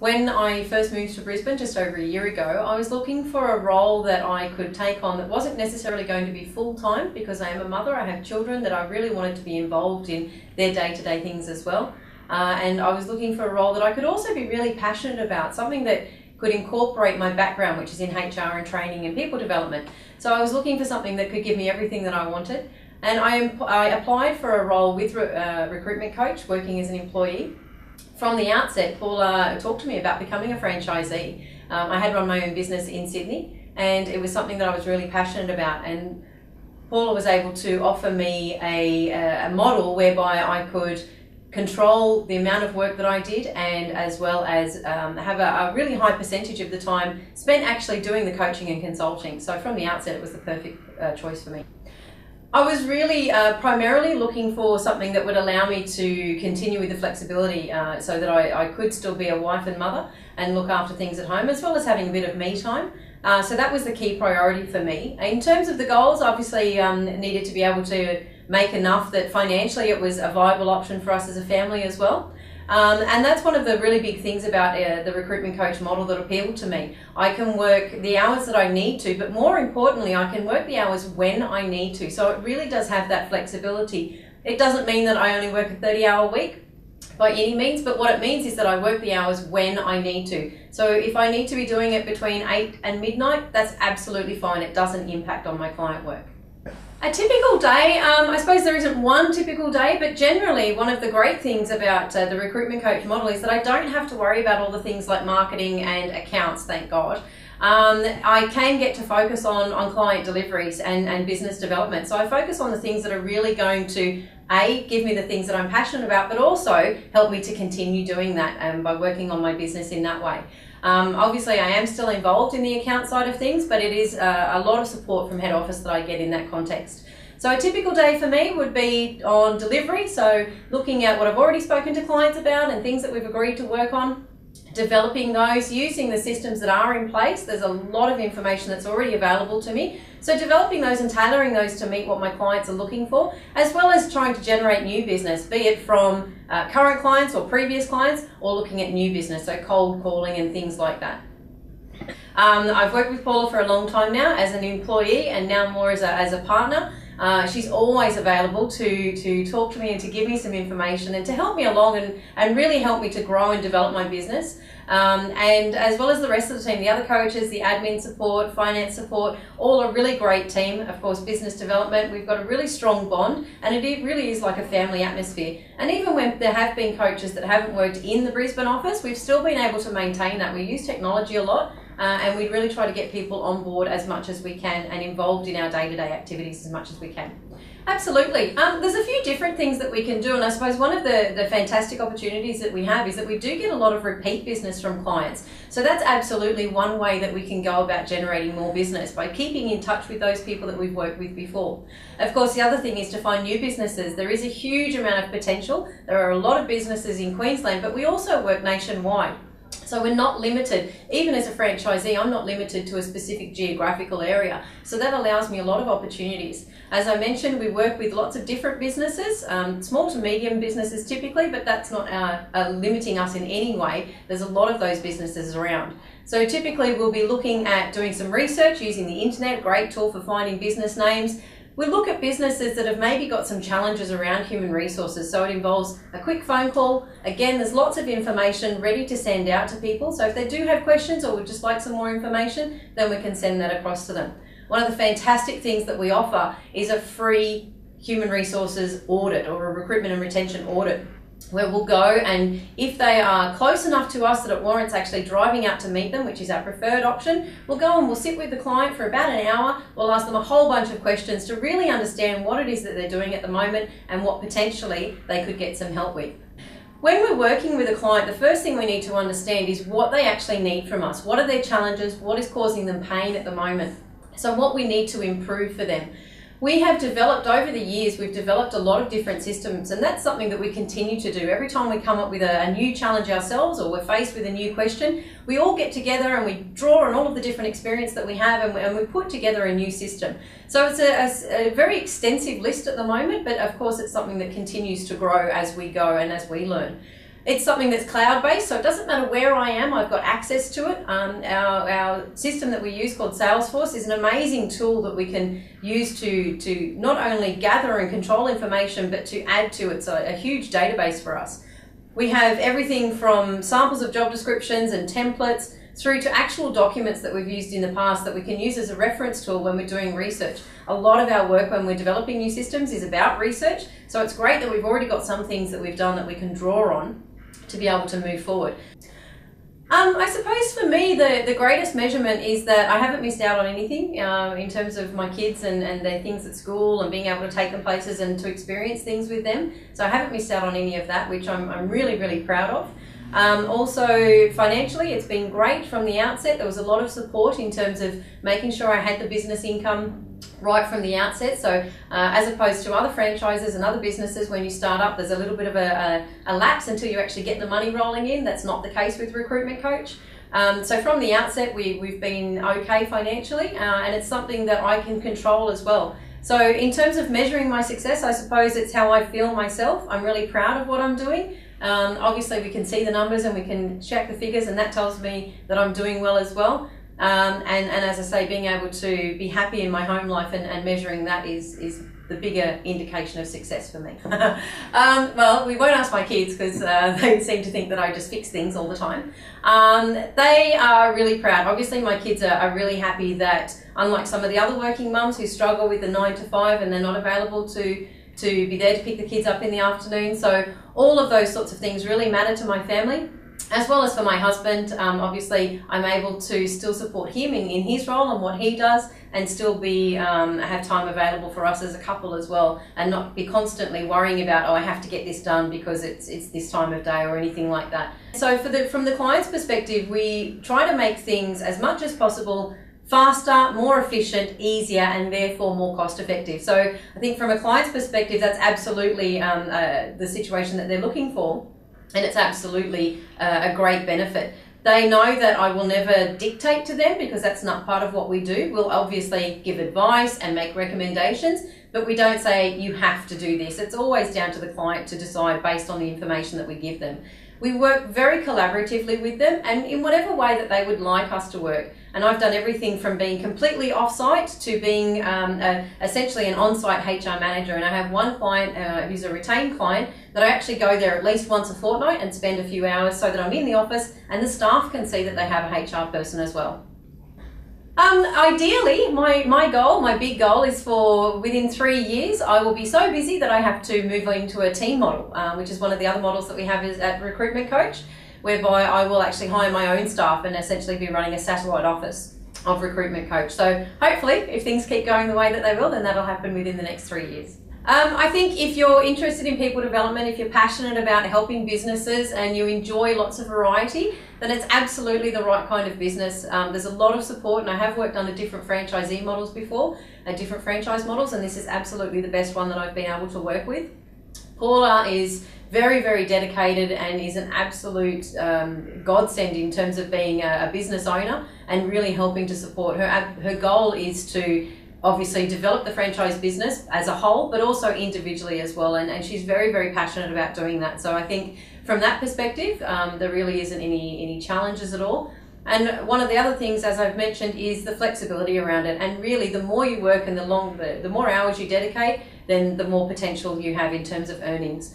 When I first moved to Brisbane just over a year ago, I was looking for a role that I could take on that wasn't necessarily going to be full-time, because I am a mother, I have children, that I really wanted to be involved in their day-to-day things as well. And I was looking for a role that I could also be really passionate about, something that could incorporate my background, which is in HR and training and people development. So I was looking for something that could give me everything that I wanted. And I applied for a role with Recruitment Coach, working as an employee. From the outset, Paula talked to me about becoming a franchisee. I had run my own business in Sydney, and it was something that I was really passionate about. And Paula was able to offer me a model whereby I could control the amount of work that I did, and as well as have a really high percentage of the time spent actually doing the coaching and consulting. So from the outset, it was the perfect choice for me. I was really primarily looking for something that would allow me to continue with the flexibility so that I could still be a wife and mother and look after things at home, as well as having a bit of me time. So that was the key priority for me. In terms of the goals, obviously needed to be able to make enough that financially it was a viable option for us as a family as well. And that's one of the really big things about the recruitment coach model that appealed to me. I can work the hours that I need to, but more importantly, I can work the hours when I need to. So it really does have that flexibility. It doesn't mean that I only work a 30-hour week by any means, but what it means is that I work the hours when I need to. So if I need to be doing it between 8 and midnight, that's absolutely fine. It doesn't impact on my client work. A typical day, I suppose there isn't one typical day, but generally one of the great things about the recruitment coach model is that I don't have to worry about all the things like marketing and accounts, thank God. I can get to focus on client deliveries and business development. So I focus on the things that are really going to give me the things that I'm passionate about, but also help me to continue doing that by working on my business in that way. Obviously I am still involved in the account side of things, but it is a lot of support from head office that I get in that context. So a typical day for me would be on delivery, so looking at what I've already spoken to clients about and things that we've agreed to work on, developing those, using the systems that are in place. There's a lot of information that's already available to me. So developing those and tailoring those to meet what my clients are looking for, as well as trying to generate new business, be it from current clients or previous clients, or looking at new business, so cold calling and things like that. I've worked with Paula for a long time now as an employee, and now more as a partner. She's always available to talk to me and to give me some information and to help me along and really help me to grow and develop my business. And as well as the rest of the team, the other coaches, the admin support, finance support, all a really great team. Of course, business development, we've got a really strong bond, and it really is like a family atmosphere. And even when there have been coaches that haven't worked in the Brisbane office, we've still been able to maintain that. We use technology a lot. And we really try to get people on board as much as we can and involved in our day-to-day activities as much as we can. Absolutely. There's a few different things that we can do, and I suppose one of the fantastic opportunities that we have is that we do get a lot of repeat business from clients. So that's absolutely one way that we can go about generating more business, by keeping in touch with those people that we've worked with before. Of course, the other thing is to find new businesses. There is a huge amount of potential. There are a lot of businesses in Queensland, but we also work nationwide. So we're not limited, even as a franchisee, I'm not limited to a specific geographical area. So that allows me a lot of opportunities. As I mentioned, we work with lots of different businesses, small to medium businesses typically, but that's not limiting us in any way. There's a lot of those businesses around. So typically we'll be looking at doing some research using the internet, a great tool for finding business names. We look at businesses that have maybe got some challenges around human resources, so it involves a quick phone call. Again, there's lots of information ready to send out to people, so if they do have questions or would just like some more information, then we can send that across to them. One of the fantastic things that we offer is a free human resources audit, or a recruitment and retention audit, where we'll go, and if they are close enough to us that it warrants actually driving out to meet them, which is our preferred option, we'll go and we'll sit with the client for about an hour. We'll ask them a whole bunch of questions to really understand what it is that they're doing at the moment and what potentially they could get some help with. When we're working with a client, the first thing we need to understand is what they actually need from us. What are their challenges? What is causing them pain at the moment? So what we need to improve for them. We have developed, over the years, we've developed a lot of different systems, and that's something that we continue to do. Every time we come up with a new challenge ourselves, or we're faced with a new question, we all get together and we draw on all of the different experience that we have, and we put together a new system. So it's a very extensive list at the moment, but of course it's something that continues to grow as we go and as we learn. It's something that's cloud-based, so it doesn't matter where I am, I've got access to it. Our system that we use called Salesforce is an amazing tool that we can use to not only gather and control information, but to add to it. So a huge database for us. We have everything from samples of job descriptions and templates through to actual documents that we've used in the past that we can use as a reference tool when we're doing research. A lot of our work when we're developing new systems is about research, so it's great that we've already got some things that we've done that we can draw on to be able to move forward. I suppose for me the greatest measurement is that I haven't missed out on anything in terms of my kids and their things at school and being able to take them places and to experience things with them. So I haven't missed out on any of that, which I'm really, really proud of. Also financially, it's been great from the outset. There was a lot of support in terms of making sure I had the business income right from the outset. So as opposed to other franchises and other businesses, when you start up, there's a little bit of a lapse until you actually get the money rolling in. That's not the case with Recruitment Coach. So from the outset, we've been okay financially, and it's something that I can control as well. So in terms of measuring my success, I suppose it's how I feel myself. I'm really proud of what I'm doing. Obviously we can see the numbers and we can check the figures, and that tells me that I'm doing well as well. And as I say, being able to be happy in my home life and measuring that is the bigger indication of success for me. Well, we won't ask my kids because they seem to think that I just fix things all the time. They are really proud. Obviously my kids are really happy that, unlike some of the other working mums who struggle with the 9 to 5 and they're not available to be there to pick the kids up in the afternoon. So all of those sorts of things really matter to my family, as well as for my husband. Obviously I'm able to still support him in his role and what he does, and still be have time available for us as a couple as well, and not be constantly worrying about, oh, I have to get this done because it's this time of day or anything like that. So from the client's perspective, we try to make things as much as possible faster, more efficient, easier, and therefore more cost effective. So I think from a client's perspective, that's absolutely the situation that they're looking for, and it's absolutely a great benefit. They know that I will never dictate to them, because that's not part of what we do. We'll obviously give advice and make recommendations, but we don't say you have to do this. It's always down to the client to decide based on the information that we give them. We work very collaboratively with them, and in whatever way that they would like us to work. And I've done everything from being completely off-site to being essentially an on-site HR manager. And I have one client who's a retained client that I actually go there at least once a fortnight and spend a few hours so that I'm in the office and the staff can see that they have a HR person as well. Ideally, my big goal is for within 3 years, I will be so busy that I have to move into a team model, which is one of the other models that we have is at Recruitment Coach, whereby I will actually hire my own staff and essentially be running a satellite office of Recruitment Coach. So hopefully, if things keep going the way that they will, then that'll happen within the next 3 years. I think if you're interested in people development, if you're passionate about helping businesses and you enjoy lots of variety, then it's absolutely the right kind of business. There's a lot of support, and I have worked under different franchisee models before, different franchise models, and this is absolutely the best one that I've been able to work with. Paula is very, very dedicated and is an absolute godsend in terms of being a business owner and really helping to support her. Her goal is to obviously develop the franchise business as a whole, but also individually as well, and she's very, very passionate about doing that. So I think from that perspective, there really isn't any challenges at all. And one of the other things, as I've mentioned, is the flexibility around it. And really, the more you work and the more hours you dedicate, then the more potential you have in terms of earnings.